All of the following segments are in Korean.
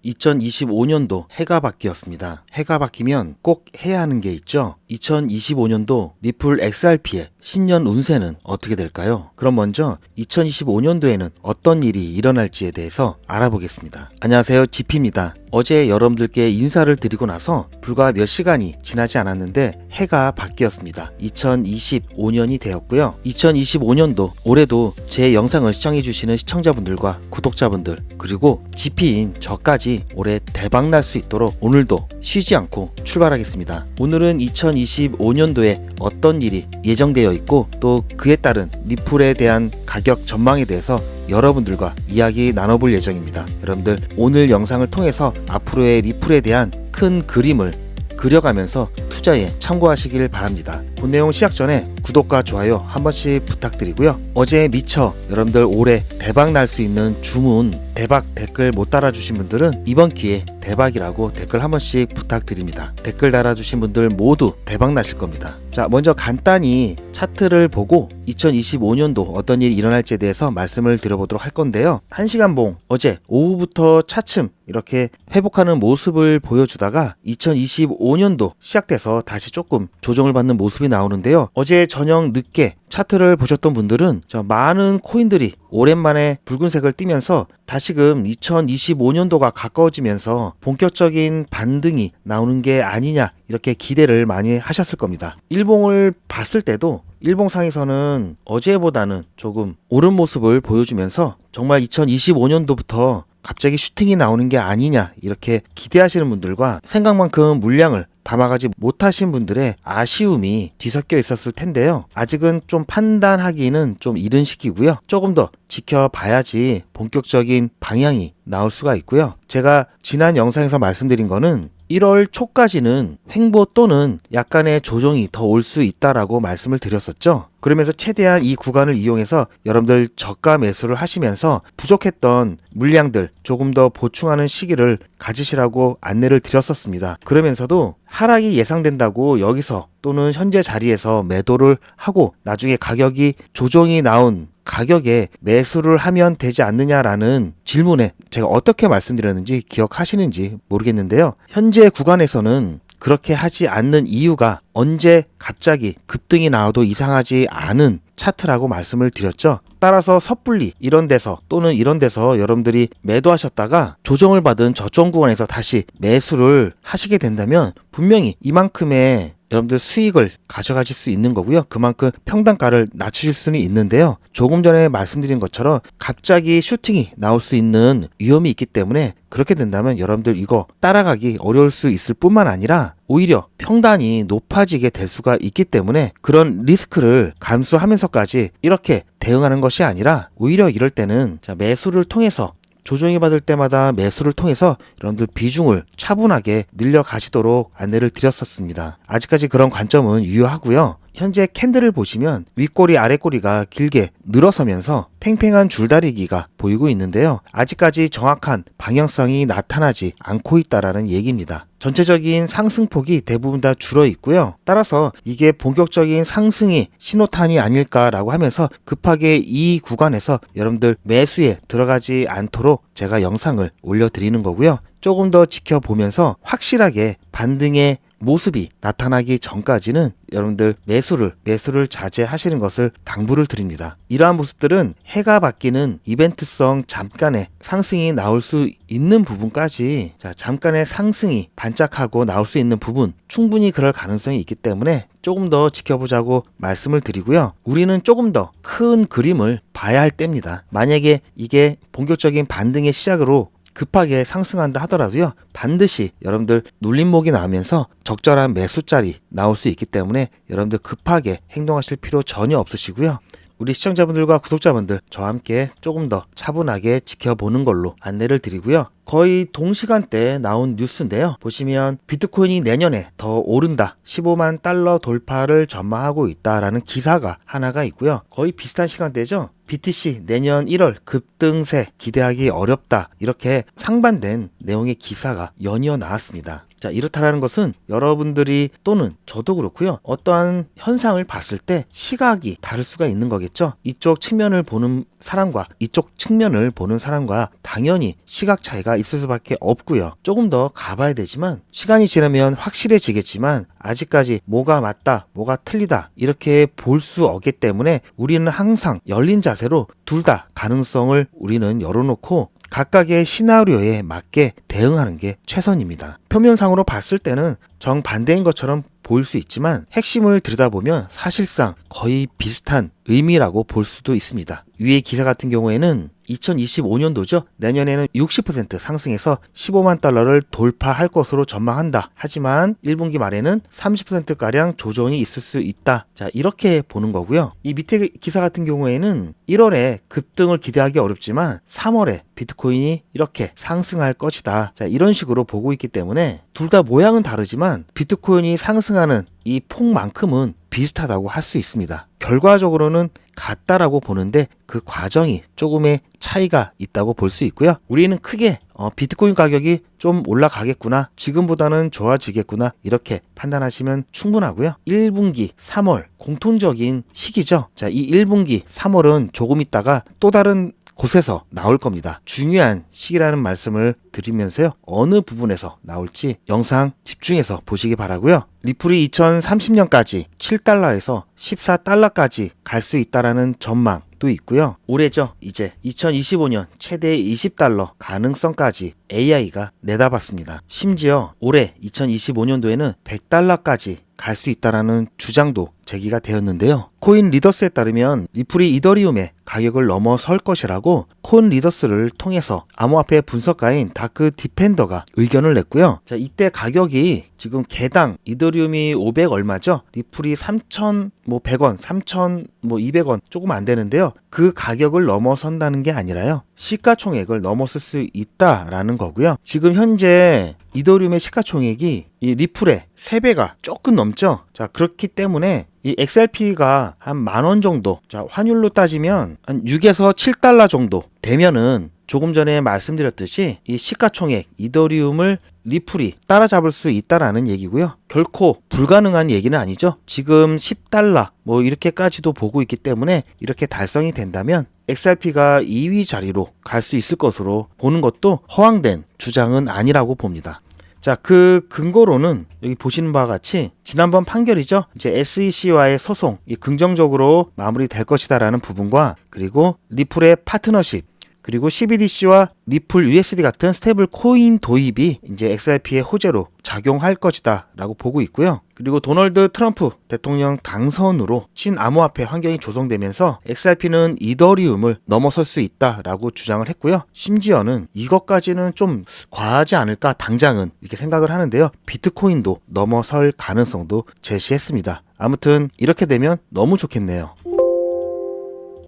2025년도 해가 바뀌었습니다. 해가 바뀌면 꼭 해야 하는 게 있죠. 2025년도 리플 XRP의 신년 운세는 어떻게 될까요? 그럼 먼저 2025년도에는 어떤 일이 일어날지에 대해서 알아보겠습니다. 안녕하세요, GP입니다. 어제 여러분들께 인사를 드리고 나서 불과 몇 시간이 지나지 않았는데 해가 바뀌었습니다. 2025년이 되었고요. 2025년도 올해도 제 영상을 시청해주시는 시청자분들과 구독자분들 그리고 GP인 저까지 올해 대박 날 수 있도록 오늘도 쉬지 않고 출발하겠습니다. 오늘은 2025년도에 어떤 일이 예정되어 있고 또 그에 따른 리플에 대한 가격 전망에 대해서 여러분들과 이야기 나눠볼 예정입니다. 여러분들 오늘 영상을 통해서 앞으로의 리플에 대한 큰 그림을 그려가면서 투자에 참고하시길 바랍니다. 본 내용 시작 전에 구독과 좋아요 한 번씩 부탁드리고요. 어제 미처 여러분들 올해 대박 날 수 있는 주문 대박 댓글 못 달아주신 분들은 이번 기회에 대박이라고 댓글 한 번씩 부탁드립니다. 댓글 달아주신 분들 모두 대박 나실 겁니다. 자, 먼저 간단히 차트를 보고 2025년도 어떤 일이 일어날지에 대해서 말씀을 드려보도록 할 건데요. 1시간봉 어제 오후부터 차츰 이렇게 회복하는 모습을 보여주다가 2025년도 시작돼서 다시 조금 조정을 받는 모습이 나오는데요. 어제 저녁 늦게 차트를 보셨던 분들은 많은 코인들이 오랜만에 붉은색을 띠면서 다시금 2025년도가 가까워지면서 본격적인 반등이 나오는 게 아니냐 이렇게 기대를 많이 하셨을 겁니다. 일봉을 봤을 때도 일봉상에서는 어제보다는 조금 오른 모습을 보여주면서 정말 2025년도부터 갑자기 슈팅이 나오는 게 아니냐 이렇게 기대하시는 분들과 생각만큼 물량을 담아가지 못하신 분들의 아쉬움이 뒤섞여 있었을 텐데요. 아직은 좀 판단하기는 좀 이른 시기고요. 조금 더 지켜봐야지 본격적인 방향이 나올 수가 있고요. 제가 지난 영상에서 말씀드린 거는 1월 초까지는 횡보 또는 약간의 조정이 더 올 수 있다라고 말씀을 드렸었죠. 그러면서 최대한 이 구간을 이용해서 여러분들 저가 매수를 하시면서 부족했던 물량들 조금 더 보충하는 시기를 가지시라고 안내를 드렸었습니다. 그러면서도 하락이 예상된다고 여기서 또는 현재 자리에서 매도를 하고 나중에 가격이 조정이 나온 가격에 매수를 하면 되지 않느냐라는 질문에 제가 어떻게 말씀드렸는지 기억하시는지 모르겠는데요. 현재 구간에서는 그렇게 하지 않는 이유가 언제 갑자기 급등이 나와도 이상하지 않은 차트라고 말씀을 드렸죠. 따라서 섣불리 이런 데서 또는 이런 데서 여러분들이 매도하셨다가 조정을 받은 저점 구간에서 다시 매수를 하시게 된다면 분명히 이만큼의 여러분들 수익을 가져가실 수 있는 거고요. 그만큼 평단가를 낮추실 수는 있는데요. 조금 전에 말씀드린 것처럼 갑자기 슈팅이 나올 수 있는 위험이 있기 때문에 그렇게 된다면 여러분들 이거 따라가기 어려울 수 있을 뿐만 아니라 오히려 평단이 높아지게 될 수가 있기 때문에 그런 리스크를 감수하면서까지 이렇게 대응하는 것이 아니라 오히려 이럴 때는 매수를 통해서 조정이 받을 때마다 매수를 통해서 여러분들 비중을 차분하게 늘려가시도록 안내를 드렸었습니다. 아직까지 그런 관점은 유효하고요. 현재 캔들을 보시면 윗꼬리 아랫꼬리가 길게 늘어서면서 팽팽한 줄다리기가 보이고 있는데요. 아직까지 정확한 방향성이 나타나지 않고 있다라는 얘기입니다. 전체적인 상승폭이 대부분 다 줄어 있고요. 따라서 이게 본격적인 상승의 신호탄이 아닐까라고 하면서 급하게 이 구간에서 여러분들 매수에 들어가지 않도록 제가 영상을 올려드리는 거고요. 조금 더 지켜보면서 확실하게 반등의 모습이 나타나기 전까지는 여러분들 매수를 자제하시는 것을 당부를 드립니다. 이러한 모습들은 해가 바뀌는 이벤트성 잠깐의 상승이 나올 수 있는 부분까지 잠깐의 상승이 반짝하고 나올 수 있는 부분 충분히 그럴 가능성이 있기 때문에 조금 더 지켜보자고 말씀을 드리고요. 우리는 조금 더 큰 그림을 봐야 할 때입니다. 만약에 이게 본격적인 반등의 시작으로 급하게 상승한다 하더라도요. 반드시 여러분들 눌림목이 나오면서 적절한 매수자리 나올 수 있기 때문에 여러분들 급하게 행동하실 필요 전혀 없으시고요. 우리 시청자분들과 구독자분들 저와 함께 조금 더 차분하게 지켜보는 걸로 안내를 드리고요. 거의 동시간대에 나온 뉴스인데요. 보시면 비트코인이 내년에 더 오른다. 15만 달러 돌파를 전망하고 있다라는 기사가 하나가 있고요. 거의 비슷한 시간대죠. BTC 내년 1월 급등세 기대하기 어렵다. 이렇게 상반된 내용의 기사가 연이어 나왔습니다. 자, 이렇다라는 것은 여러분들이 또는 저도 그렇고요. 어떠한 현상을 봤을 때 시각이 다를 수가 있는 거겠죠. 이쪽 측면을 보는 사람과 이쪽 측면을 보는 사람과 당연히 시각 차이가 있을 수밖에 없고요. 조금 더 가봐야 되지만 시간이 지나면 확실해지겠지만 아직까지 뭐가 맞다, 뭐가 틀리다 이렇게 볼 수 없기 때문에 우리는 항상 열린 자세로 둘 다 가능성을 우리는 열어놓고 각각의 시나리오에 맞게 대응하는 게 최선입니다. 표면상으로 봤을 때는 정반대인 것처럼 보일 수 있지만 핵심을 들여다보면 사실상 거의 비슷한 의미라고 볼 수도 있습니다. 위의 기사 같은 경우에는 2025년도죠. 내년에는 60% 상승해서 15만 달러를 돌파할 것으로 전망한다. 하지만 1분기 말에는 30%가량 조정이 있을 수 있다. 자, 이렇게 보는 거고요. 이 밑에 기사 같은 경우에는 1월에 급등을 기대하기 어렵지만 3월에 비트코인이 이렇게 상승할 것이다. 자, 이런 식으로 보고 있기 때문에 둘 다 모양은 다르지만 비트코인이 상승하는 이 폭만큼은 비슷하다고 할 수 있습니다. 결과적으로는 같다라고 보는데 그 과정이 조금의 차이가 있다고 볼 수 있고요. 우리는 크게 비트코인 가격이 좀 올라가겠구나, 지금보다는 좋아지겠구나 이렇게 판단하시면 충분하고요. 1분기 3월 공통적인 시기죠. 자, 이 1분기 3월은 조금 있다가 또 다른 곳에서 나올 겁니다. 중요한 시기라는 말씀을 드리면서요. 어느 부분에서 나올지 영상 집중해서 보시기 바라고요. 리플이 2030년까지 7달러에서 14달러까지 갈 수 있다라는 전망도 있고요. 올해죠. 이제 2025년 최대 20달러 가능성까지 AI가 내다봤습니다. 심지어 올해 2025년도에는 100달러까지 갈 수 있다라는 주장도 제기가 되었는데요. 코인 리더스에 따르면 리플이 이더리움의 가격을 넘어설 것이라고 코인 리더스를 통해서 암호화폐 분석가인 다크 디펜더가 의견을 냈고요. 자, 이때 가격이 지금 개당 이더리움이 500 얼마죠? 리플이 3,100원, 3,200원 조금 안 되는데요. 그 가격을 넘어선다는 게 아니라요. 시가총액을 넘어설 수 있다라는 거고요. 지금 현재 이더리움의 시가총액이 이 리플의 3배가 조금 넘죠. 자, 그렇기 때문에 이 XRP가 한 10,000원 정도, 자, 환율로 따지면 한 6에서 7달러 정도 되면은 조금 전에 말씀드렸듯이 이 시가총액 이더리움을 리플이 따라잡을 수 있다라는 얘기고요. 결코 불가능한 얘기는 아니죠. 지금 10달러 뭐 이렇게까지도 보고 있기 때문에 이렇게 달성이 된다면 XRP가 2위 자리로 갈 수 있을 것으로 보는 것도 허황된 주장은 아니라고 봅니다. 자, 그 근거로는 여기 보시는 바와 같이 지난번 판결이죠. 이제 SEC와의 소송이 긍정적으로 마무리될 것이다라는 부분과 그리고 리플의 파트너십, 그리고 CBDC와 리플 USD 같은 스테이블 코인 도입이 이제 XRP의 호재로 작용할 것이다 라고 보고 있고요. 그리고 도널드 트럼프 대통령 당선으로 친암호화폐 환경이 조성되면서 XRP는 이더리움을 넘어설 수 있다 라고 주장을 했고요. 심지어는 이것까지는 좀 과하지 않을까 당장은 이렇게 생각을 하는데요. 비트코인도 넘어설 가능성도 제시했습니다. 아무튼 이렇게 되면 너무 좋겠네요.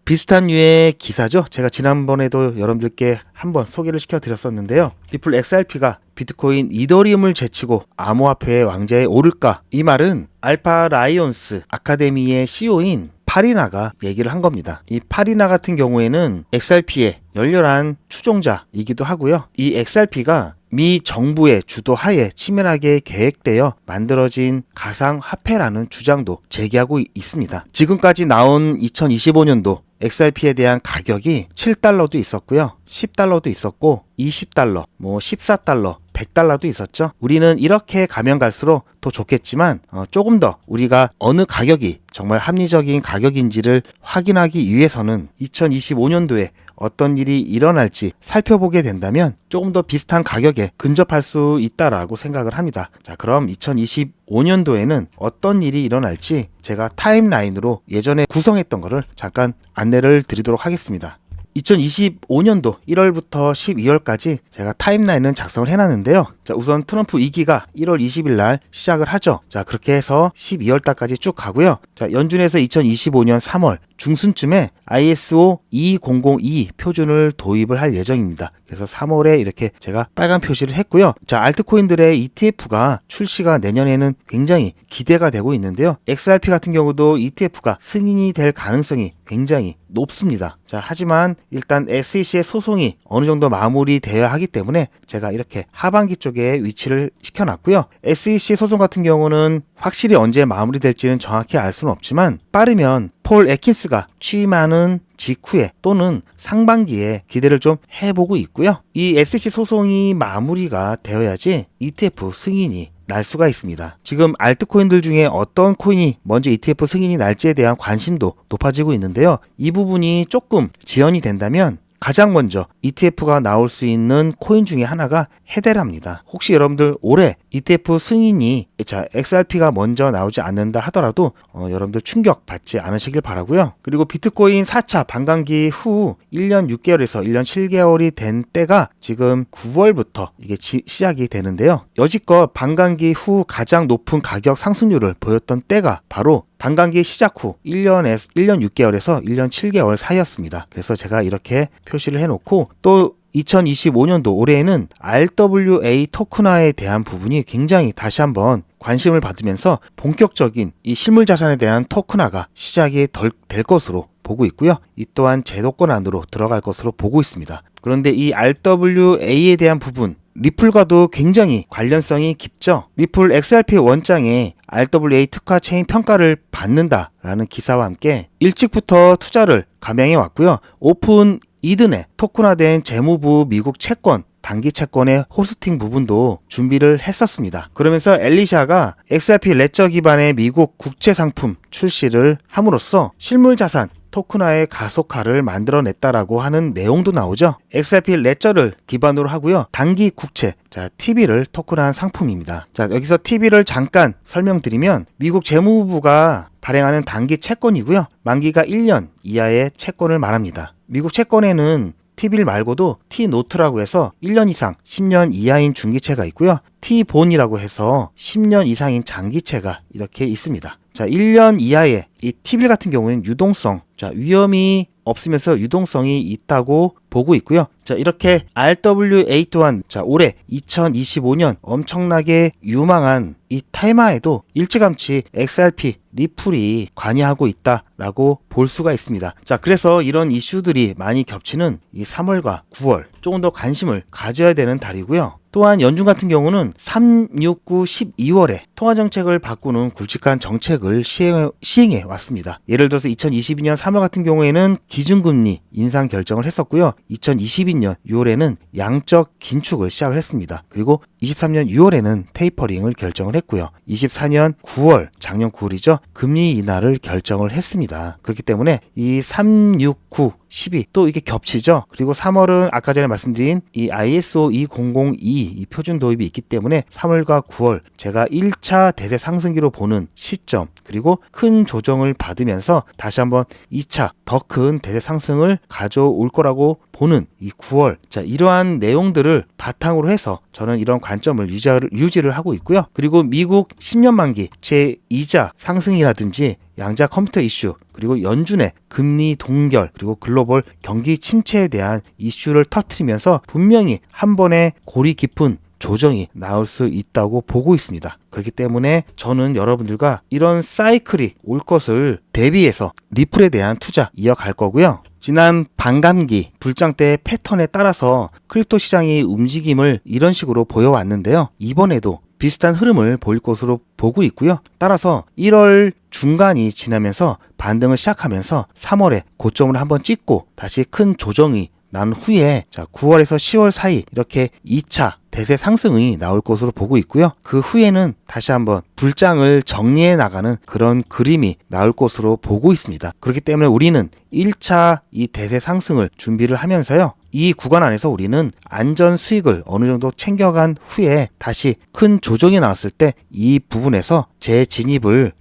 비슷한 류의 기사죠. 제가 지난번에도 여러분들께 한번 소개를 시켜드렸었는데요. 리플 XRP가 비트코인 이더리움을 제치고 암호화폐의 왕좌에 오를까? 이 말은 알파 라이온스 아카데미의 CEO인 파리나가 얘기를 한 겁니다. 이 파리나 같은 경우에는 XRP의 열렬한 추종자이기도 하고요. 이 XRP가 미 정부의 주도하에 치밀하게 계획되어 만들어진 가상화폐라는 주장도 제기하고 있습니다. 지금까지 나온 2025년도 XRP에 대한 가격이 7달러도 있었고요. 10달러도 있었고 20달러, 14달러, 100달러도 있었죠. 우리는 이렇게 가면 갈수록 더 좋겠지만 조금 더 우리가 어느 가격이 정말 합리적인 가격인지를 확인하기 위해서는 2025년도에 어떤 일이 일어날지 살펴보게 된다면 조금 더 비슷한 가격에 근접할 수 있다라고 생각을 합니다. 자, 그럼 2025년도에는 어떤 일이 일어날지 제가 타임라인으로 예전에 구성했던 거를 잠깐 안내를 드리도록 하겠습니다. 2025년도 1월부터 12월까지 제가 타임라인은 작성을 해놨는데요. 자, 우선 트럼프 2기가 1월 20일 날 시작을 하죠. 자, 그렇게 해서 12월 달까지 쭉 가고요. 자, 연준에서 2025년 3월 중순쯤에 ISO 20002 표준을 도입을 할 예정입니다. 그래서 3월에 이렇게 제가 빨간 표시를 했고요. 자, 알트코인들의 ETF가 출시가 내년에는 굉장히 기대가 되고 있는데요. XRP 같은 경우도 ETF가 승인이 될 가능성이 굉장히 높습니다. 자, 하지만 일단 SEC의 소송이 어느 정도 마무리되어야 하기 때문에 제가 이렇게 하반기 쪽에 위치를 시켜놨고요. SEC 소송 같은 경우는 확실히 언제 마무리될지는 정확히 알 수는 없지만 빠르면 폴 애킨스가 취임하는 직후에 또는 상반기에 기대를 좀 해보고 있고요. 이 SEC 소송이 마무리가 되어야지 ETF 승인이 날 수가 있습니다. 지금 알트코인들 중에 어떤 코인이 먼저 ETF 승인이 날지에 대한 관심도 높아지고 있는데요. 이 부분이 조금 지연이 된다면 가장 먼저 ETF가 나올 수 있는 코인 중에 하나가 헤데라입니다. 혹시 여러분들 올해 ETF 승인이 XRP가 먼저 나오지 않는다 하더라도 여러분들 충격 받지 않으시길 바라고요. 그리고 비트코인 4차 반감기 후 1년 6개월에서 1년 7개월이 된 때가 지금 9월부터 이게 시작이 되는데요. 여지껏 반감기 후 가장 높은 가격 상승률을 보였던 때가 바로 반감기 시작 후 1년 6개월에서 1년 7개월 사이였습니다. 그래서 제가 이렇게 표시를 해놓고 또 2025년도 올해에는 RWA 토큰화에 대한 부분이 굉장히 다시 한번 관심을 받으면서 본격적인 이 실물 자산에 대한 토큰화가 시작이 될 것으로 보고 있고요. 이 또한 제도권 안으로 들어갈 것으로 보고 있습니다. 그런데 이 RWA에 대한 부분 리플과도 굉장히 관련성이 깊죠. 리플 XRP 원장에 RWA 특화 체인 평가를 받는다라는 기사와 함께 일찍부터 투자를 감행해 왔고요. 오픈 이든에 토큰화된 재무부 미국 채권 단기 채권의 호스팅 부분도 준비를 했었습니다. 그러면서 엘리샤가 XRP 레저 기반의 미국 국채 상품 출시를 함으로써 실물 자산 토큰화의 가속화를 만들어냈다라고 하는 내용도 나오죠. XRP 레저를 기반으로 하고요. 단기 국채, TB를 토큰화한 상품입니다. 자, 여기서 TB를 잠깐 설명드리면 미국 재무부가 발행하는 단기 채권이고요. 만기가 1년 이하의 채권을 말합니다. 미국 채권에는 T빌 말고도 T노트라고 해서 1년 이상 10년 이하인 중기채가 있고요. T본이라고 해서 10년 이상인 장기채가 이렇게 있습니다. 자, 1년 이하의 이 T빌 같은 경우는 유동성, 위험이 없으면서 유동성이 있다고 보고 있고요. 자, 이렇게 RWA 또한 올해 2025년 엄청나게 유망한 이 테마에도 일찌감치 XRP 리플이 관여하고 있다라고 볼 수가 있습니다. 자, 그래서 이런 이슈들이 많이 겹치는 이 3월과 9월 조금 더 관심을 가져야 되는 달이고요. 또한 연준 같은 경우는 3, 6, 9, 12월에 통화정책을 바꾸는 굵직한 정책을 시행해 왔습니다. 예를 들어서 2022년 3월 같은 경우에는 기준금리 인상 결정을 했었고요. 2022년 6월에는 양적 긴축을 시작을 했습니다. 그리고 23년 6월에는 테이퍼링을 결정을 했고요. 24년 9월, 작년 9월이죠. 금리 인하를 결정을 했습니다. 그렇기 때문에 이 3, 6, 9, 12 또 이게 겹치죠. 그리고 3월은 아까 전에 말씀드린 이 ISO 20002 이 표준 도입이 있기 때문에 3월과 9월 제가 1차 대세 상승기로 보는 시점 그리고 큰 조정을 받으면서 다시 한번 2차 더 큰 대세 상승을 가져올 거라고 보는 이 9월 자 이러한 내용들을 바탕으로 해서 저는 이런 관점을 유지를 하고 있고요. 그리고 미국 10년 만기 제 이자 상승이라든지 양자 컴퓨터 이슈 그리고 연준의 금리 동결 그리고 글로벌 경기 침체에 대한 이슈를 터뜨리면서 분명히 한 번에 골이 깊은 조정이 나올 수 있다고 보고 있습니다. 그렇기 때문에 저는 여러분들과 이런 사이클이 올 것을 대비해서 리플에 대한 투자 이어갈 거고요. 지난 반감기 불장 때 패턴에 따라서 크립토 시장이 움직임을 이런 식으로 보여왔는데요. 이번에도 비슷한 흐름을 보일 것으로 보고 있고요. 따라서 1월 중간이 지나면서 반등을 시작하면서 3월에 고점을 한번 찍고 다시 큰 조정이 난 후에 9월에서 10월 사이 이렇게 2차 대세 상승이 나올 것으로 보고 있고요. 그 후에는 다시 한번 불장을 정리해 나가는 그런 그림이 나올 것으로 보고 있습니다. 그렇기 때문에 우리는 1차 이 대세 상승을 준비를 하면서요. 이 구간 안에서 우리는 안전 수익을 어느 정도 챙겨간 후에 다시 큰 조정이 나왔을 때 이 부분에서 재진입을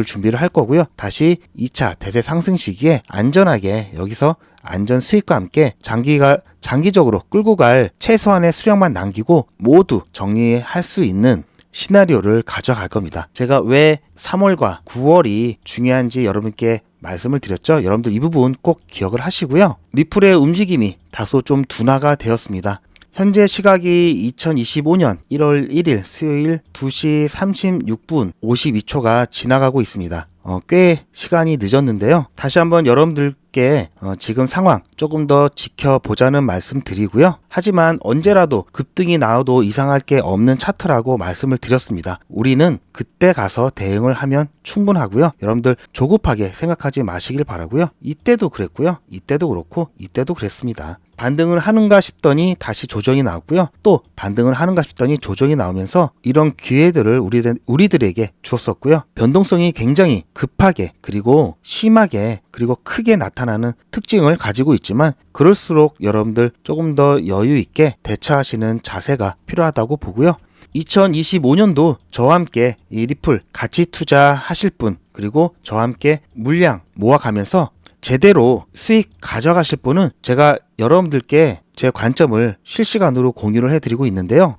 준비를 할 거고요. 다시 2차 대세 상승 시기에 안전하게 여기서 안전 수익과 함께 장기적으로 끌고 갈 최소한의 수량만 남기고 모두 정리할 수 있는 시나리오를 가져갈 겁니다. 제가 왜 3월과 9월이 중요한지 여러분께 말씀을 드렸죠. 여러분들 이 부분 꼭 기억을 하시고요. 리플의 움직임이 다소 좀 둔화가 되었습니다. 현재 시각이 2025년 1월 1일 수요일 2시 36분 52초가 지나가고 있습니다. 꽤 시간이 늦었는데요. 다시 한번 여러분들께 지금 상황 조금 더 지켜보자는 말씀 드리고요. 하지만 언제라도 급등이 나와도 이상할 게 없는 차트라고 말씀을 드렸습니다. 우리는 그때 가서 대응을 하면 충분하고요. 여러분들 조급하게 생각하지 마시길 바라고요. 이때도 그랬고요. 이때도 그렇고 이때도 그랬습니다. 반등을 하는가 싶더니 다시 조정이 나왔고요. 또 반등을 하는가 싶더니 조정이 나오면서 이런 기회들을 우리들에게 주었었고요. 변동성이 굉장히 급하게 그리고 심하게 그리고 크게 나타나는 특징을 가지고 있지만 그럴수록 여러분들 조금 더 여유 있게 대처하시는 자세가 필요하다고 보고요. 2025년도 저와 함께 이 리플 같이 투자하실 분 그리고 저와 함께 물량 모아가면서 제대로 수익 가져가실 분은 제가 여러분들께 제 관점을 실시간으로 공유를 해드리고 있는데요.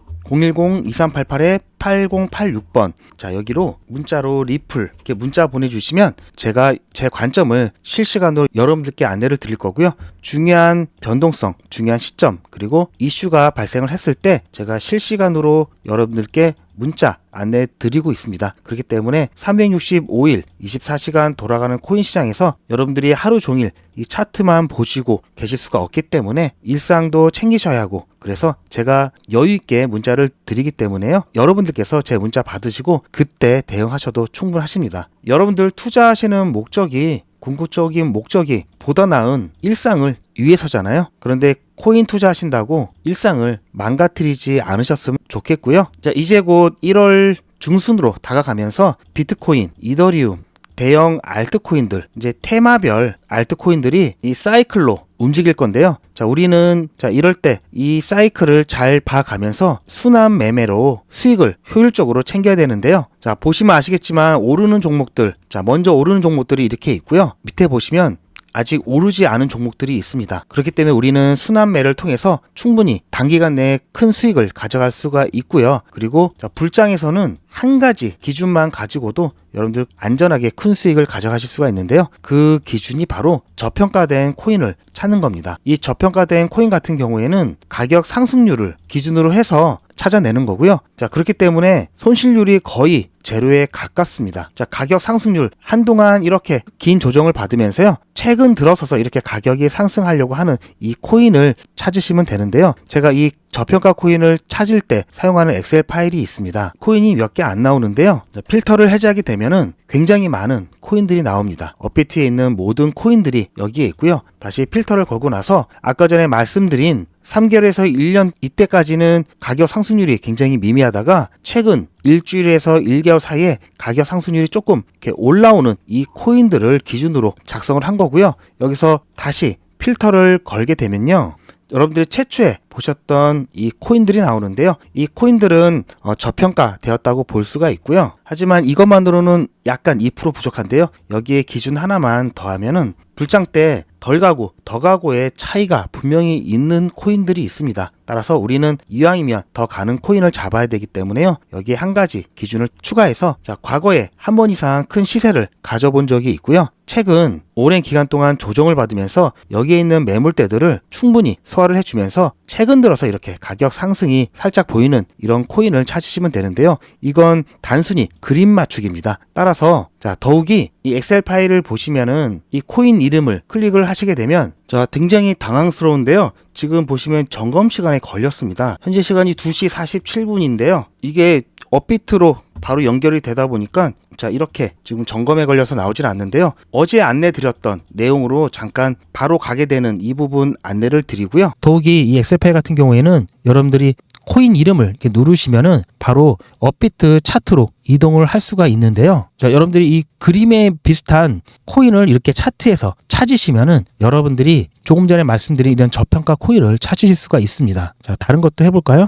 010-2388-8086번 자 여기로 문자로 리플 이렇게 문자 보내주시면 제가 제 관점을 실시간으로 여러분들께 안내를 드릴 거고요. 중요한 변동성, 중요한 시점 그리고 이슈가 발생을 했을 때 제가 실시간으로 여러분들께 문자 안내 드리고 있습니다. 그렇기 때문에 365일 24시간 돌아가는 코인 시장에서 여러분들이 하루 종일 이 차트만 보시고 계실 수가 없기 때문에 일상도 챙기셔야 하고 그래서 제가 여유 있게 문자를 드리기 때문에요. 여러분들께서 제 문자 받으시고 그때 대응하셔도 충분하십니다. 여러분들 투자하시는 목적이 궁극적인 목적이 보다 나은 일상을 위해서잖아요. 그런데 코인 투자하신다고 일상을 망가뜨리지 않으셨으면 좋겠고요. 자, 이제 곧 1월 중순으로 다가가면서 비트코인, 이더리움, 대형 알트코인들, 이제 테마별 알트코인들이 이 사이클로 움직일 건데요. 자, 우리는 이럴 때 이 사이클을 잘 봐가면서 순환 매매로 수익을 효율적으로 챙겨야 되는데요. 자, 보시면 아시겠지만 오르는 종목들, 자, 먼저 오르는 종목들이 이렇게 있고요. 밑에 보시면 아직 오르지 않은 종목들이 있습니다. 그렇기 때문에 우리는 순환매를 통해서 충분히 단기간 내에 큰 수익을 가져갈 수가 있고요. 그리고 불장에서는 한 가지 기준만 가지고도 여러분들 안전하게 큰 수익을 가져가실 수가 있는데요. 그 기준이 바로 저평가된 코인을 찾는 겁니다. 이 저평가된 코인 같은 경우에는 가격 상승률을 기준으로 해서 찾아내는 거고요. 자, 그렇기 때문에 손실률이 거의 제로에 가깝습니다. 자, 가격 상승률 한동안 이렇게 긴 조정을 받으면서요. 최근 들어서서 이렇게 가격이 상승하려고 하는 이 코인을 찾으시면 되는데요. 제가 이 저평가 코인을 찾을 때 사용하는 엑셀 파일이 있습니다. 코인이 몇 개 안 나오는데요. 필터를 해제하게 되면은 굉장히 많은 코인들이 나옵니다. 업비트에 있는 모든 코인들이 여기에 있고요. 다시 필터를 걸고 나서 아까 전에 말씀드린 3개월에서 1년 이때까지는 가격 상승률이 굉장히 미미하다가 최근 일주일에서 1개월 사이에 가격 상승률이 조금 이렇게 올라오는 이 코인들을 기준으로 작성을 한 거고요. 여기서 다시 필터를 걸게 되면요. 여러분들이 최초에 보셨던 이 코인들이 나오는데요. 이 코인들은 저평가 되었다고 볼 수가 있고요. 하지만 이것만으로는 약간 2% 부족한데요. 여기에 기준 하나만 더하면은 불장 때 덜 가고 더 가고의 차이가 분명히 있는 코인들이 있습니다. 따라서 우리는 이왕이면 더 가는 코인을 잡아야 되기 때문에요. 여기에 한 가지 기준을 추가해서 과거에 한 번 이상 큰 시세를 가져본 적이 있고요. 최근 오랜 기간 동안 조정을 받으면서 여기에 있는 매물대들을 충분히 소화를 해주면서 최근 들어서 이렇게 가격 상승이 살짝 보이는 이런 코인을 찾으시면 되는데요. 이건 단순히 그림 맞추기입니다. 따라서 더욱이 이 엑셀 파일을 보시면은 이 코인 이름을 클릭을 하시게 되면 굉장히 당황스러운데요. 지금 보시면 점검 시간에 걸렸습니다. 현재 시간이 2시 47분인데요. 이게 업비트로 바로 연결이 되다 보니까 이렇게 지금 점검에 걸려서 나오질 않는데요. 어제 안내 드렸던 내용으로 잠깐 바로 가게 되는 이 부분 안내를 드리고요. 더욱이 이 엑셀 파일 같은 경우에는 여러분들이 코인 이름을 이렇게 누르시면은 바로 업비트 차트로 이동을 할 수가 있는데요. 여러분들이 이 그림에 비슷한 코인을 이렇게 차트에서 찾으시면은 여러분들이 조금 전에 말씀드린 이런 저평가 코인을 찾으실 수가 있습니다. 다른 것도 해볼까요?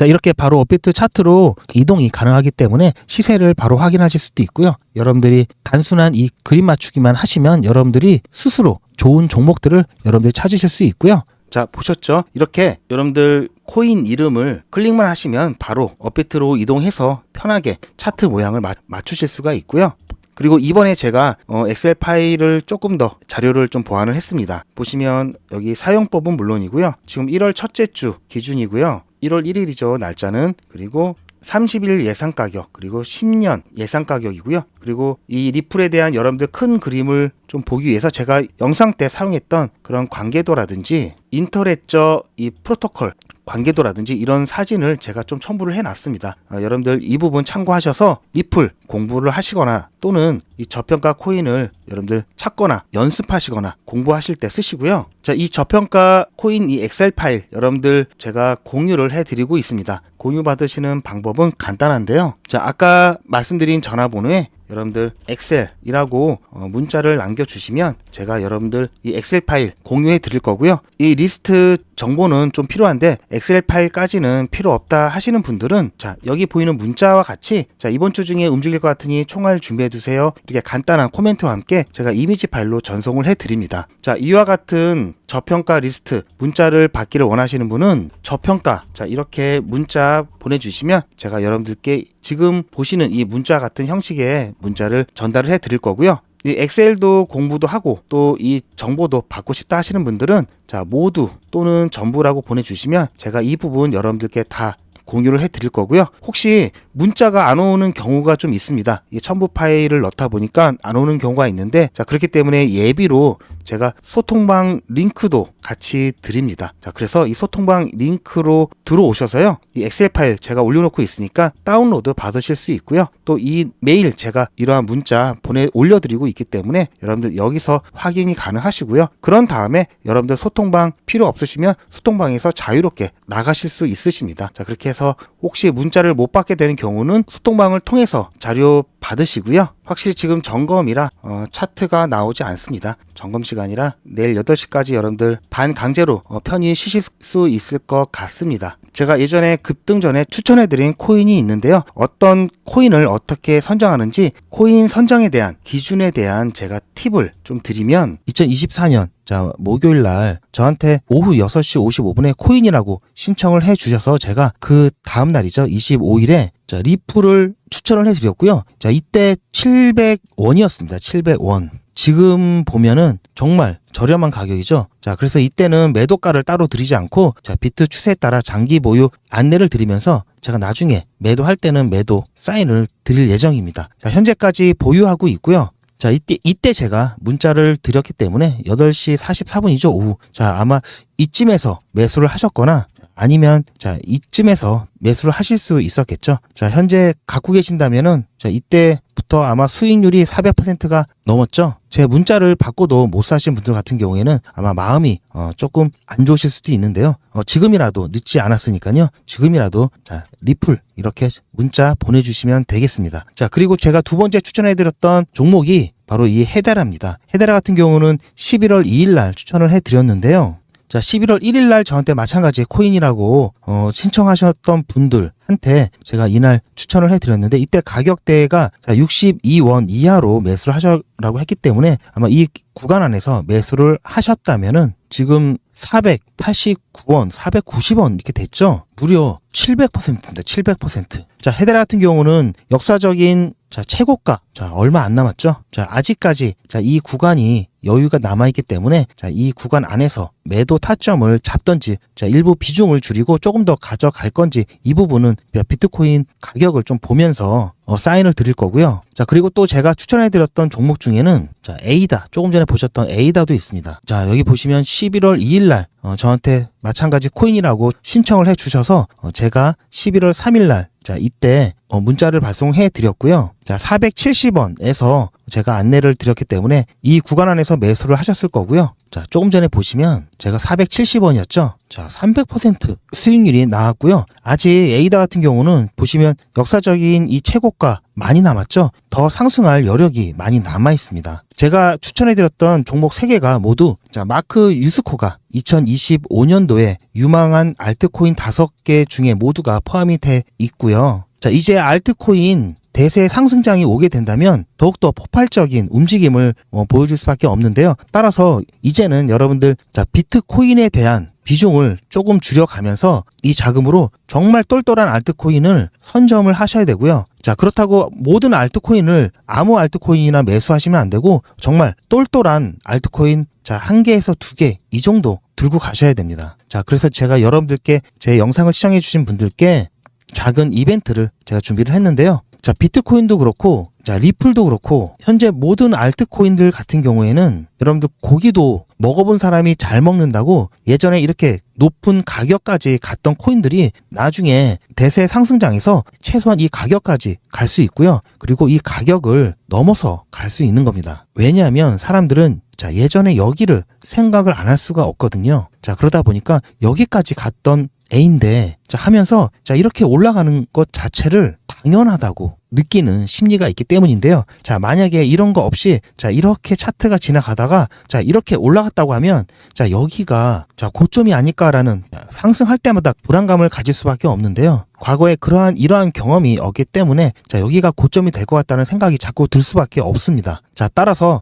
이렇게 바로 업비트 차트로 이동이 가능하기 때문에 시세를 바로 확인하실 수도 있고요. 여러분들이 단순한 이 그림 맞추기만 하시면 여러분들이 스스로 좋은 종목들을 여러분들이 찾으실 수 있고요. 보셨죠? 이렇게 여러분들 코인 이름을 클릭만 하시면 바로 업비트로 이동해서 편하게 차트 모양을 맞추실 수가 있고요. 그리고 이번에 제가 엑셀 파일을 조금 더 자료를 좀 보완을 했습니다. 보시면 여기 사용법은 물론이고요. 지금 1월 첫째 주 기준이고요. 1월 1일이죠. 날짜는. 그리고 30일 예상 가격, 그리고 10년 예상 가격이고요. 그리고 이 리플에 대한 여러분들 큰 그림을 좀 보기 위해서 제가 영상 때 사용했던 그런 관계도라든지 인터넷저 이 프로토콜 관계도라든지 이런 사진을 제가 좀 첨부를 해놨습니다. 여러분들 이 부분 참고하셔서 리플 공부를 하시거나 또는 이 저평가 코인을 여러분들 찾거나 연습하시거나 공부하실 때 쓰시고요. 자, 이 저평가 코인 이 엑셀 파일 여러분들 제가 공유를 해드리고 있습니다. 공유 받으시는 방법은 간단한데요. 자, 아까 말씀드린 전화번호에 여러분들 엑셀이라고 문자를 남겨주시면 제가 여러분들 이 엑셀 파일 공유해 드릴 거고요. 이 리스트 정보는 좀 필요한데 엑셀 파일까지는 필요 없다 하시는 분들은 자, 여기 보이는 문자와 같이 자, 이번 주 중에 움직일 것 같으니 총알 준비해 두세요. 이렇게 간단한 코멘트와 함께 제가 이미지 파일로 전송을 해 드립니다. 자, 이와 같은 저평가 리스트 문자를 받기를 원하시는 분은 저평가 자, 이렇게 문자 보내주시면 제가 여러분들께 지금 보시는 이 문자 같은 형식의 문자를 전달을 해 드릴 거고요. 이 엑셀도 공부도 하고 또 이 정보도 받고 싶다 하시는 분들은 자, 모두 또는 전부라고 보내주시면 제가 이 부분 여러분들께 다 공유를 해 드릴 거고요. 혹시 문자가 안 오는 경우가 좀 있습니다. 이 첨부 파일을 넣다 보니까 안 오는 경우가 있는데 자, 그렇기 때문에 예비로 제가 소통방 링크도 같이 드립니다. 자, 그래서 이 소통방 링크로 들어오셔서요. 이 엑셀 파일 제가 올려놓고 있으니까 다운로드 받으실 수 있고요. 또 이 메일 제가 이러한 문자 올려드리고 있기 때문에 여러분들 여기서 확인이 가능하시고요. 그런 다음에 여러분들 소통방 필요 없으시면 소통방에서 자유롭게 나가실 수 있으십니다. 자, 그렇게 해서 혹시 문자를 못 받게 되는 경우는 소통방을 통해서 자료 받으시고요. 확실히 지금 점검이라 차트가 나오지 않습니다. 점검 시간이라 내일 8시까지 여러분들 반강제로 편히 쉬실 수 있을 것 같습니다. 제가 예전에 급등 전에 추천해드린 코인이 있는데요. 어떤 코인을 어떻게 선정하는지 코인 선정에 대한 기준에 대한 제가 팁을 좀 드리면 2024년 자, 목요일 날 저한테 오후 6시 55분에 코인이라고 신청을 해 주셔서 제가 그 다음 날이죠. 25일에 자, 리플을 추천을 해 드렸고요. 자, 이때 700원이었습니다. 700원. 지금 보면은 정말 저렴한 가격이죠. 자, 그래서 이때는 매도가를 따로 드리지 않고 자, 비트 추세에 따라 장기 보유 안내를 드리면서 제가 나중에 매도할 때는 매도 사인을 드릴 예정입니다. 자, 현재까지 보유하고 있고요. 자, 이때 제가 문자를 드렸기 때문에 8시 44분이죠, 오후. 자, 아마 이쯤에서 매수를 하셨거나 아니면 자, 이쯤에서 매수를 하실 수 있었겠죠. 자, 현재 갖고 계신다면은 자, 이때부터 아마 수익률이 400%가 넘었죠. 제 문자를 받고도 못 사신 분들 같은 경우에는 아마 마음이 조금 안 좋으실 수도 있는데요. 지금이라도 늦지 않았으니까요. 지금이라도 자, 리플 이렇게 문자 보내주시면 되겠습니다. 자, 그리고 제가 두 번째 추천해드렸던 종목이 바로 이 헤데라입니다. 헤데라 같은 경우는 11월 2일 날 추천을 해드렸는데요. 자, 11월 1일 날 저한테 마찬가지 코인이라고 신청하셨던 분들한테 제가 이날 추천을 해드렸는데 이때 가격대가 62원 이하로 매수를 하셔라고 했기 때문에 아마 이 구간 안에서 매수를 하셨다면은 지금 489원, 490원 이렇게 됐죠? 무려 700%입니다. 700%. 자, 헤데라 같은 경우는 역사적인 자, 최고가. 자, 얼마 안 남았죠? 자, 아직까지 자, 이 구간이 여유가 남아있기 때문에 자, 이 구간 안에서 매도 타점을 잡던지 자, 일부 비중을 줄이고 조금 더 가져갈 건지 이 부분은 비트코인 가격을 좀 보면서 사인을 드릴 거고요. 자, 그리고 또 제가 추천해드렸던 종목 중에는 자, 에이다. 조금 전에 보셨던 에이다도 있습니다. 자, 여기 보시면 11월 2일 날 저한테 마찬가지 코인이라고 신청을 해 주셔서 제가 11월 3일 날 자, 이때 문자를 발송해 드렸고요. 자, 470원에서 제가 안내를 드렸기 때문에 이 구간 안에서 매수를 하셨을 거고요. 자, 조금 전에 보시면 제가 470원이었죠. 자, 300% 수익률이 나왔고요. 아직 에이다 같은 경우는 보시면 역사적인 이 최고가 많이 남았죠. 더 상승할 여력이 많이 남아 있습니다. 제가 추천해드렸던 종목 3개가 모두 자, 마크 유스코가 2025년도에 유망한 알트코인 5개 중에 모두가 포함이 돼 있고요. 자, 이제 알트코인 대세 상승장이 오게 된다면 더욱더 폭발적인 움직임을 보여줄 수밖에 없는데요. 따라서 이제는 여러분들 비트코인에 대한 비중을 조금 줄여가면서 이 자금으로 정말 똘똘한 알트코인을 선점을 하셔야 되고요. 그렇다고 모든 알트코인을 아무 알트코인이나 매수하시면 안 되고 정말 똘똘한 알트코인 1개에서 2개 이 정도 들고 가셔야 됩니다. 그래서 제가 여러분들께 제 영상을 시청해 주신 분들께 작은 이벤트를 제가 준비를 했는데요. 비트코인도 그렇고 리플도 그렇고 현재 모든 알트코인들 같은 경우에는 여러분들 고기도 먹어본 사람이 잘 먹는다고 예전에 이렇게 높은 가격까지 갔던 코인들이 나중에 대세 상승장에서 최소한 이 가격까지 갈 수 있고요. 그리고 이 가격을 넘어서 갈 수 있는 겁니다. 왜냐하면 사람들은 예전에 여기를 생각을 안 할 수가 없거든요. 그러다 보니까 여기까지 갔던 A인데 하면서 이렇게 올라가는 것 자체를 당연하다고 느끼는 심리가 있기 때문인데요. 만약에 이런 거 없이 이렇게 차트가 지나가다가 이렇게 올라갔다고 하면 여기가 고점이 아닐까라는 상승할 때마다 불안감을 가질 수밖에 없는데요. 과거에 이러한 경험이 없기 때문에 여기가 고점이 될 것 같다는 생각이 자꾸 들 수밖에 없습니다. 따라서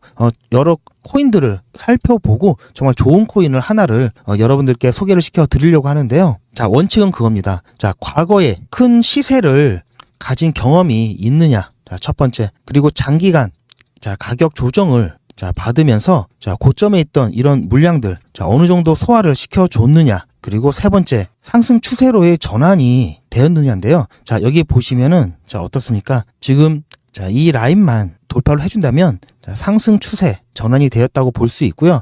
여러 코인들을 살펴보고 정말 좋은 코인을 하나를 여러분들께 소개를 시켜 드리려고 하는데요. 원칙은 그겁니다. 과거에 큰 시세를 가진 경험이 있느냐. 첫 번째. 그리고 장기간 가격 조정을 받으면서 고점에 있던 이런 물량들 어느 정도 소화를 시켜줬느냐. 그리고 세 번째, 상승 추세로의 전환이 되었느냐인데요. 여기 보시면은 어떻습니까? 지금 이 라인만 돌파를 해준다면 상승 추세 전환이 되었다고 볼 수 있고요.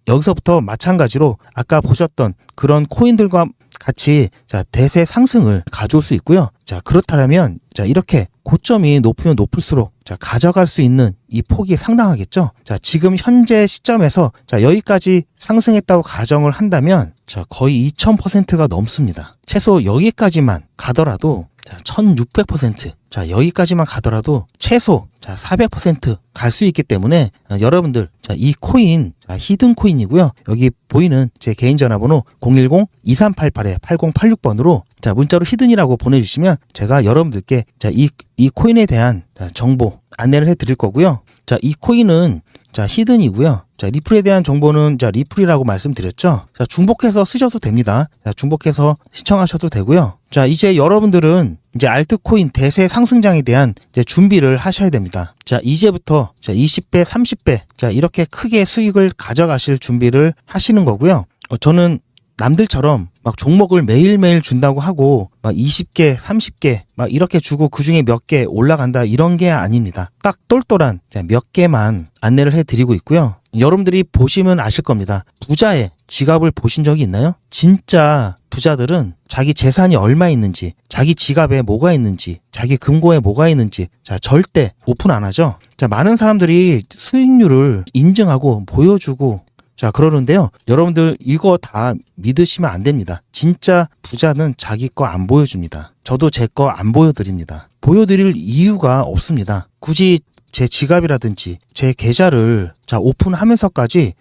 여기서부터 마찬가지로 아까 보셨던 그런 코인들과 같이 대세 상승을 가져올 수 있고요. 그렇다면 이렇게 고점이 높으면 높을수록 가져갈 수 있는 이 폭이 상당하겠죠. 지금 현재 시점에서 여기까지 상승했다고 가정을 한다면 거의 2000%가 넘습니다. 최소 여기까지만 가더라도 1600%, 여기까지만 가더라도 최소 400% 갈 수 있기 때문에 여러분들 이 코인 히든 코인이고요. 여기 보이는 제 개인 전화번호 010-2388-8086번으로 문자로 히든이라고 보내주시면 제가 여러분들께 이 코인에 대한 정보 안내를 해드릴 거고요. 이 코인은 히든이고요. 리플에 대한 정보는 리플이라고 말씀드렸죠. 중복해서 쓰셔도 됩니다. 중복해서 시청하셔도 되고요. 이제 여러분들은 알트코인 대세 상승장에 대한 준비를 하셔야 됩니다. 이제부터 20배, 30배 이렇게 크게 수익을 가져가실 준비를 하시는 거고요. 저는 남들처럼 막 종목을 매일매일 준다고 하고 막 20개, 30개 막 이렇게 주고 그중에 몇 개 올라간다 이런 게 아닙니다. 딱 똘똘한 몇 개만 안내를 해드리고 있고요. 여러분들이 보시면 아실 겁니다. 부자의 지갑을 보신 적이 있나요? 진짜 부자들은 자기 재산이 얼마 있는지, 자기 지갑에 뭐가 있는지, 자기 금고에 뭐가 있는지 절대 오픈 안 하죠. 많은 사람들이 수익률을 인증하고 보여주고 그러는데요. 여러분들 이거 다 믿으시면 안 됩니다. 진짜 부자는 자기 거 안 보여줍니다. 저도 제 거 안 보여드립니다. 보여드릴 이유가 없습니다. 굳이 제 지갑이라든지 제 계좌를 오픈하면서까지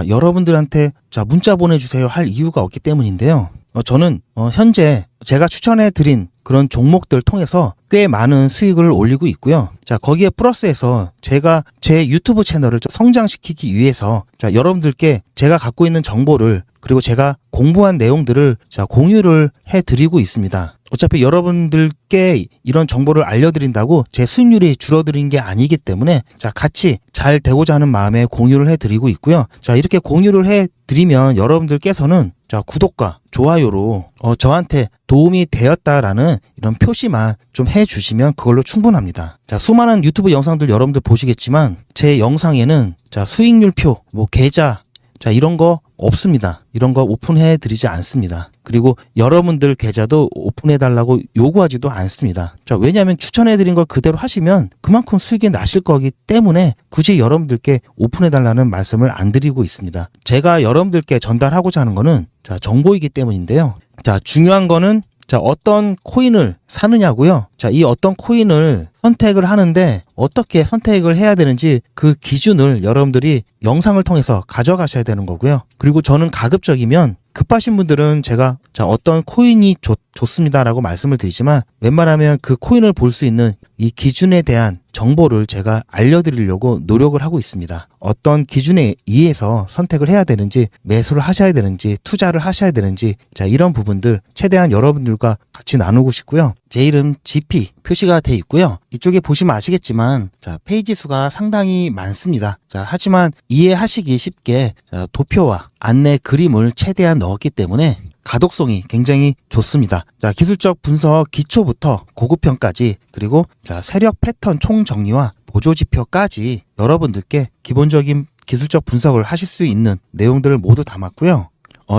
여러분들한테 문자 보내주세요 할 이유가 없기 때문인데요. 저는 현재 제가 추천해드린 그런 종목들 통해서 꽤 많은 수익을 올리고 있고요. 거기에 플러스해서 제가 제 유튜브 채널을 성장시키기 위해서 여러분들께 제가 갖고 있는 정보를 그리고 제가 공부한 내용들을 공유를 해드리고 있습니다. 어차피 여러분들께 이런 정보를 알려드린다고 제 수익률이 줄어드는 게 아니기 때문에 같이 잘 되고자 하는 마음에 공유를 해드리고 있고요. 이렇게 공유를 해드리면 여러분들께서는 구독과 좋아요로 저한테 도움이 되었다라는 이런 표시만 좀 해주시면 그걸로 충분합니다. 수많은 유튜브 영상들 여러분들 보시겠지만 제 영상에는 수익률표, 계좌 이런 거 없습니다. 이런 거 오픈해 드리지 않습니다. 그리고 여러분들 계좌도 오픈해 달라고 요구하지도 않습니다. 왜냐하면 추천해 드린 걸 그대로 하시면 그만큼 수익이 나실 거기 때문에 굳이 여러분들께 오픈해 달라는 말씀을 안 드리고 있습니다. 제가 여러분들께 전달하고자 하는 거는 정보이기 때문인데요. 중요한 거는 어떤 코인을 사느냐고요. 이 어떤 코인을 선택을 하는데 어떻게 선택을 해야 되는지 그 기준을 여러분들이 영상을 통해서 가져가셔야 되는 거고요. 그리고 저는 가급적이면 급하신 분들은 제가 어떤 코인이 좋습니다라고 말씀을 드리지만 웬만하면 그 코인을 볼 수 있는 이 기준에 대한 정보를 제가 알려드리려고 노력을 하고 있습니다. 어떤 기준에 의해서 선택을 해야 되는지, 매수를 하셔야 되는지, 투자를 하셔야 되는지, 이런 부분들 최대한 여러분들과 같이 나누고 싶고요. 제 이름 GP 표시가 돼 있고요. 이쪽에 보시면 아시겠지만 페이지 수가 상당히 많습니다. 하지만 이해하시기 쉽게 도표와 안내 그림을 최대한 넣었기 때문에 가독성이 굉장히 좋습니다. 기술적 분석 기초부터 고급형까지, 그리고 세력 패턴 총정리와 보조지표까지 여러분들께 기본적인 기술적 분석을 하실 수 있는 내용들을 모두 담았고요.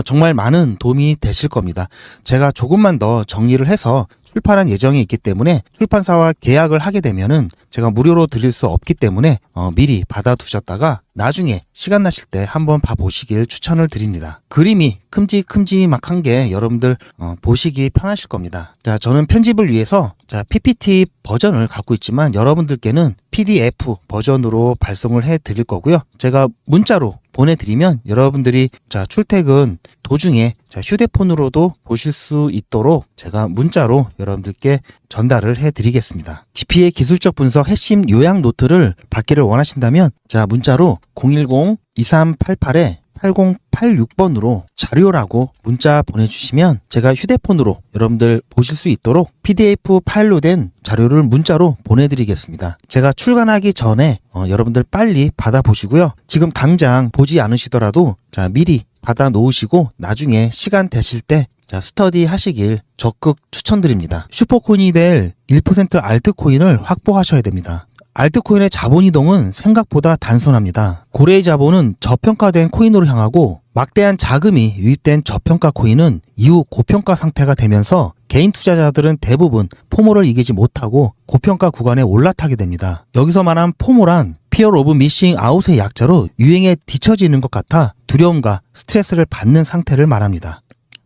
정말 많은 도움이 되실 겁니다. 제가 조금만 더 정리를 해서 출판할 예정이 있기 때문에 출판사와 계약을 하게 되면은 제가 무료로 드릴 수 없기 때문에 미리 받아두셨다가 나중에 시간 나실 때 한번 봐보시길 추천을 드립니다. 그림이 큼직큼직한 게 여러분들 보시기 편하실 겁니다. 저는 편집을 위해서 PPT 버전을 갖고 있지만 여러분들께는 PDF 버전으로 발송을 해 드릴 거고요. 제가 문자로 보내드리면 여러분들이 출퇴근 도중에 휴대폰으로도 보실 수 있도록 제가 문자로 여러분들께 전달을 해드리겠습니다. GP의 기술적 분석 핵심 요약 노트를 받기를 원하신다면 문자로 010-2388-8086번으로 자료라고 문자 보내주시면 제가 휴대폰으로 여러분들 보실 수 있도록 PDF 파일로 된 자료를 문자로 보내드리겠습니다. 제가 출간하기 전에 여러분들 빨리 받아보시고요. 지금 당장 보지 않으시더라도 미리 받아 놓으시고 나중에 시간 되실 때 스터디 하시길 적극 추천드립니다. 슈퍼코인이 될 1% 알트코인을 확보하셔야 됩니다. 알트코인의 자본 이동은 생각보다 단순합니다. 고래의 자본은 저평가된 코인으로 향하고 막대한 자금이 유입된 저평가 코인은 이후 고평가 상태가 되면서 개인 투자자들은 대부분 포모를 이기지 못하고 고평가 구간에 올라타게 됩니다. 여기서 말한 포모란 Fear of Missing Out의 약자로 유행에 뒤처지는 것 같아 두려움과 스트레스를 받는 상태를 말합니다.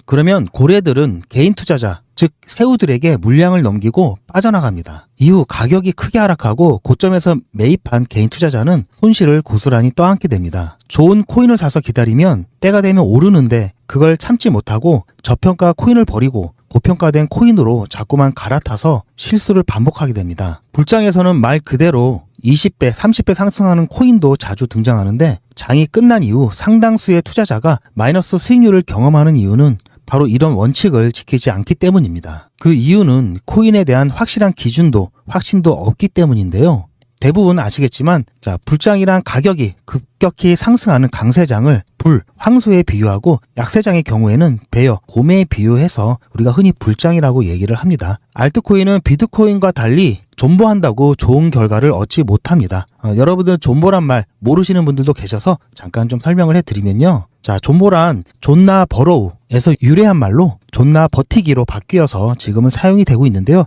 그러면 고래들은 개인 투자자, 즉 새우들에게 물량을 넘기고 빠져나갑니다. 이후 가격이 크게 하락하고 고점에서 매입한 개인 투자자는 손실을 고스란히 떠안게 됩니다. 좋은 코인을 사서 기다리면 때가 되면 오르는데 그걸 참지 못하고 저평가 코인을 버리고 고평가된 코인으로 자꾸만 갈아타서 실수를 반복하게 됩니다. 불장에서는 말 그대로 20배, 30배 상승하는 코인도 자주 등장하는데 장이 끝난 이후 상당수의 투자자가 마이너스 수익률을 경험하는 이유는 바로 이런 원칙을 지키지 않기 때문입니다. 그 이유는 코인에 대한 확실한 기준도 확신도 없기 때문인데요. 대부분 아시겠지만 불장이란 가격이 급격히 상승하는 강세장을 불, 황소에 비유하고 약세장의 경우에는 베어, 곰에 비유해서 우리가 흔히 불장이라고 얘기를 합니다. 알트코인은 비트코인과 달리 존버한다고 좋은 결과를 얻지 못합니다. 여러분들 존버란 말 모르시는 분들도 계셔서 잠깐 좀 설명을 해드리면요. 존버란 존나 버로우에서 유래한 말로 존나 버티기로 바뀌어서 지금은 사용이 되고 있는데요.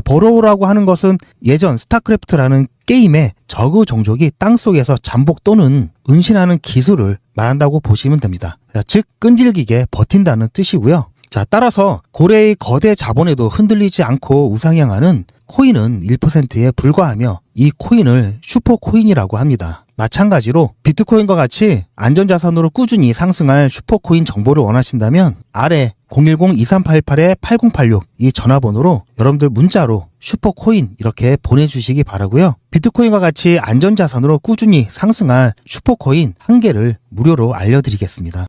버로우라고 하는 것은 예전 스타크래프트라는 게임의 저그 종족이 땅속에서 잠복 또는 은신하는 기술을 말한다고 보시면 됩니다. 즉 끈질기게 버틴다는 뜻이고요. 따라서 고래의 거대 자본에도 흔들리지 않고 우상향하는 코인은 1%에 불과하며 이 코인을 슈퍼코인이라고 합니다. 마찬가지로 비트코인과 같이 안전자산으로 꾸준히 상승할 슈퍼코인 정보를 원하신다면 아래 010-2388-8086 이 전화번호로 여러분들 문자로 슈퍼코인 이렇게 보내주시기 바라고요. 비트코인과 같이 안전자산으로 꾸준히 상승할 슈퍼코인 한 개를 무료로 알려드리겠습니다.